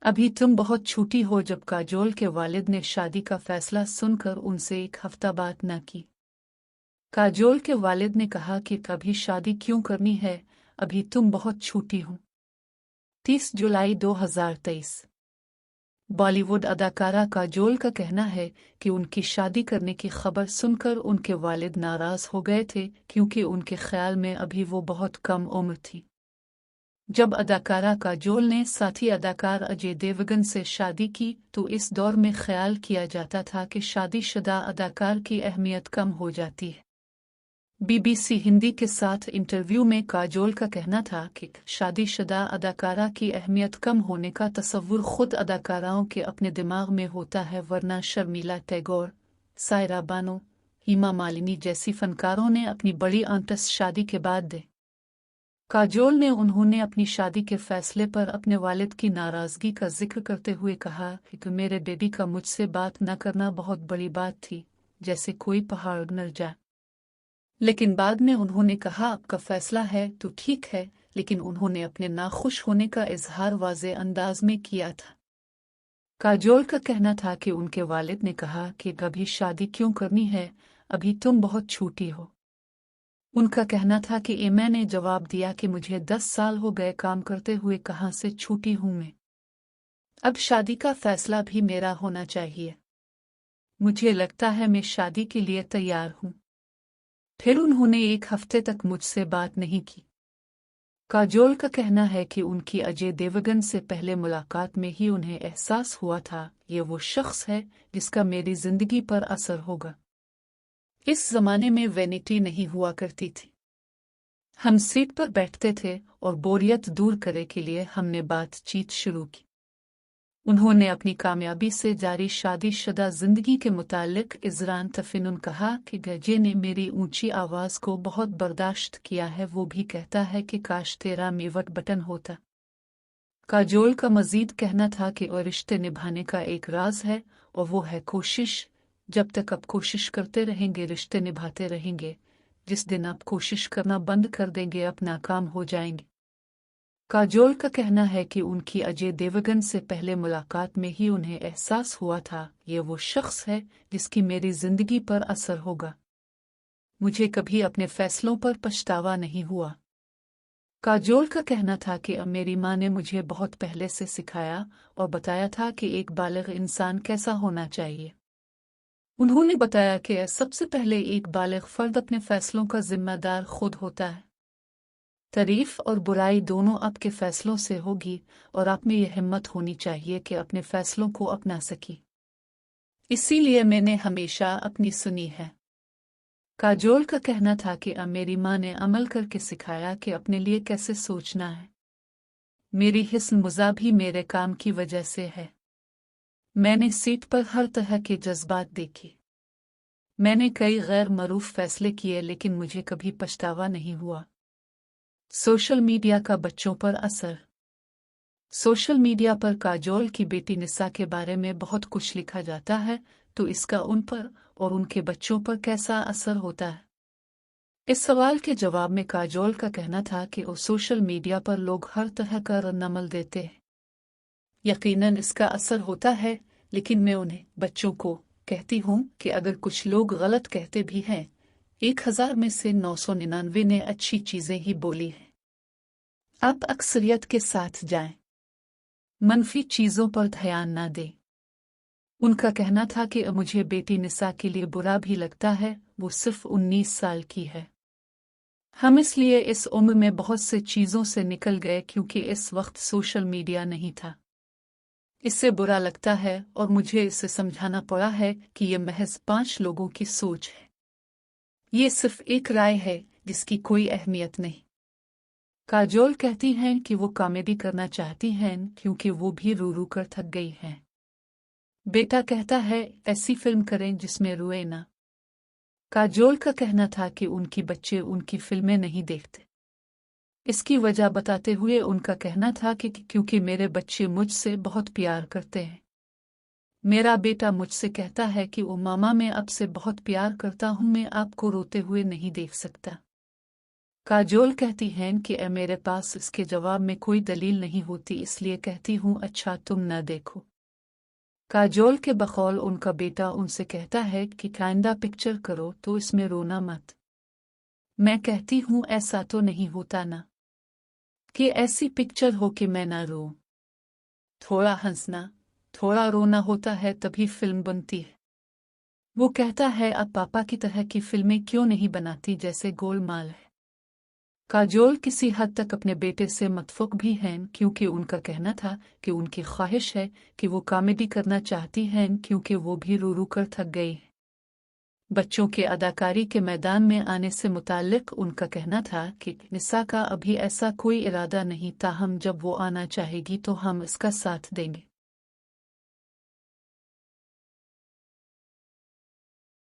अभी तुम बहुत छोटी हो। जब काजोल के वालिद ने शादी का फैसला सुनकर उनसे एक हफ्ता बात न की। काजोल के वालिद ने कहा कि अभी शादी क्यों करनी है, अभी तुम बहुत छोटी हो। 30 जुलाई 2023। बॉलीवुड अदाकारा काजोल का कहना है कि उनकी शादी करने की खबर सुनकर उनके वालिद नाराज हो गए थे, क्योंकि उनके ख्याल में अभी वो बहुत कम उम्र थी। जब अदाकारा काजोल ने साथी अदाकार अजय देवगन से शादी की तो इस दौर में ख्याल किया जाता था कि शादीशुदा अदाकार की अहमियत कम हो जाती है। बीबीसी हिंदी के साथ इंटरव्यू में काजोल का कहना था कि शादीशुदा अदाकारा की अहमियत कम होने का तसव्वुर खुद अदाकाराओं के अपने दिमाग में होता है, वरना शर्मिला टैगोर, सायरा बानो, हेमा मालिनी जैसी फनकारों ने अपनी बड़ी आंतस शादी के बाद दे। काजोल ने उन्होंने अपनी शादी के फैसले पर अपने वालिद की नाराज़गी का जिक्र करते हुए कहा कि मेरे बेबी का मुझसे बात न करना बहुत बड़ी बात थी, जैसे कोई पहाड़ न जाए। लेकिन बाद में उन्होंने कहा आपका फैसला है तो ठीक है, लेकिन उन्होंने अपने नाखुश होने का इजहार वाज़े अंदाज में किया था। काजोल का कहना था कि उनके वालिद ने कहा कि अभी शादी क्यों करनी है, अभी तुम बहुत छोटी हो। उनका कहना था कि मैंने जवाब दिया कि मुझे 10 साल हो गए काम करते हुए, कहाँ से छूटी हूं मैं। अब शादी का फैसला भी मेरा होना चाहिए। मुझे लगता है मैं शादी के लिए तैयार हूं। फिर उन्होंने एक हफ्ते तक मुझसे बात नहीं की। काजोल का कहना है कि उनकी अजय देवगन से पहले मुलाकात में ही उन्हें एहसास हुआ था ये वो शख्स है जिसका मेरी जिंदगी पर असर होगा। इस जमाने में वैनिटी नहीं हुआ करती थी। हम सीट पर बैठते थे और बोरियत दूर करने के लिए हमने बातचीत शुरू की। उन्होंने अपनी कामयाबी से जारी शादीशुदा जिंदगी के मुतालिक इजरान तफिनुन कहा कि गजे ने मेरी ऊंची आवाज को बहुत बर्दाश्त किया है, वो भी कहता है कि काश तेरा मेवट बटन होता। काजोल का मजीद कहना था कि और रिश्ते निभाने का एक राज है और वो है कोशिश। जब तक आप कोशिश करते रहेंगे रिश्ते निभाते रहेंगे, जिस दिन आप कोशिश करना बंद कर देंगे आप नाकाम हो जाएंगे। काजोल का कहना है कि उनकी अजय देवगन से पहले मुलाकात में ही उन्हें एहसास हुआ था ये वो शख्स है जिसकी मेरी जिंदगी पर असर होगा। मुझे कभी अपने फैसलों पर पछतावा नहीं हुआ। काजोल का कहना था कि अब मेरी माँ ने मुझे बहुत पहले से सिखाया और बताया था कि एक बालिग इंसान कैसा होना चाहिए। उन्होंने बताया कि सबसे पहले एक बालिग फर्द अपने फैसलों का जिम्मेदार खुद होता है। तारीफ और बुराई दोनों आपके फैसलों से होगी और आप में यह हिम्मत होनी चाहिए कि अपने फैसलों को अपना सकी। इसीलिए मैंने हमेशा अपनी सुनी है। काजोल का कहना था कि अब मेरी माँ ने अमल करके सिखाया कि अपने लिए कैसे सोचना है। मेरी हिस्न मुज़ा भी मेरे काम की वजह से है। मैंने सीट पर हर तरह के जज्बात देखे। मैंने कई गैर मरूफ फैसले किए, लेकिन मुझे कभी पछतावा नहीं हुआ। सोशल मीडिया का बच्चों पर असर। सोशल मीडिया पर काजोल की बेटी निसा के बारे में बहुत कुछ लिखा जाता है, तो इसका उन पर और उनके बच्चों पर कैसा असर होता है? इस सवाल के जवाब में काजोल का कहना था कि सोशल मीडिया पर लोग हर तरह का रद्दअमल देते हैं। यकीनन इसका असर होता है, लेकिन मैं उन्हें बच्चों को कहती हूँ कि अगर कुछ लोग गलत कहते भी हैं, 1000 में से 999 ने अच्छी चीजें ही बोली हैं। आप अक्सरियत के साथ जाएं, मनफी चीजों पर ध्यान न दें। उनका कहना था कि मुझे बेटी निसा के लिए बुरा भी लगता है, वो सिर्फ 19 साल की है। हम इसलिए इस उम्र में बहुत से चीजों से निकल गए क्योंकि इस वक्त सोशल मीडिया नहीं था। इससे बुरा लगता है और मुझे इसे समझाना पड़ा है कि ये महज 5 लोगों की सोच है। ये सिर्फ एक राय है जिसकी कोई अहमियत नहीं। काजोल कहती हैं कि वो कॉमेडी करना चाहती हैं क्योंकि वो भी रो रो कर थक गई हैं। बेटा कहता है ऐसी फिल्म करें जिसमें रोए ना। काजोल का कहना था कि उनकी बच्चे उनकी फिल्में नहीं देखते। इसकी वजह बताते हुए उनका कहना था कि क्योंकि मेरे बच्चे मुझसे बहुत प्यार करते हैं। मेरा बेटा मुझसे कहता है कि ओ मामा मैं आपसे बहुत प्यार करता हूँ, मैं आपको रोते हुए नहीं देख सकता। काजोल कहती हैं कि मेरे पास इसके जवाब में कोई दलील नहीं होती, इसलिए कहती हूँ अच्छा तुम न देखो। काजोल के बकौल उनका बेटा उनसे कहता है कि काइंदा पिक्चर करो तो इसमें रोना मत। मैं कहती हूँ ऐसा तो नहीं होता ना कि ऐसी पिक्चर हो कि मैं ना रो। थोड़ा हंसना, थोड़ा रोना होता है तभी फिल्म बनती है। वो कहता है अब पापा की तरह की फिल्में क्यों नहीं बनाती जैसे गोलमाल है। काजोल किसी हद तक अपने बेटे से मुत्तफ़िक़ भी हैं क्योंकि उनका कहना था कि उनकी ख्वाहिश है कि वो कॉमेडी करना चाहती हैं क्योंकि वो भी रो रो कर थक गई। बच्चों के अदाकारी के मैदान में आने से मुताल्लिक़ उनका कहना था कि निसा का अभी ऐसा कोई इरादा नहीं, ताहम जब वो आना चाहेगी तो हम इसका साथ देंगे।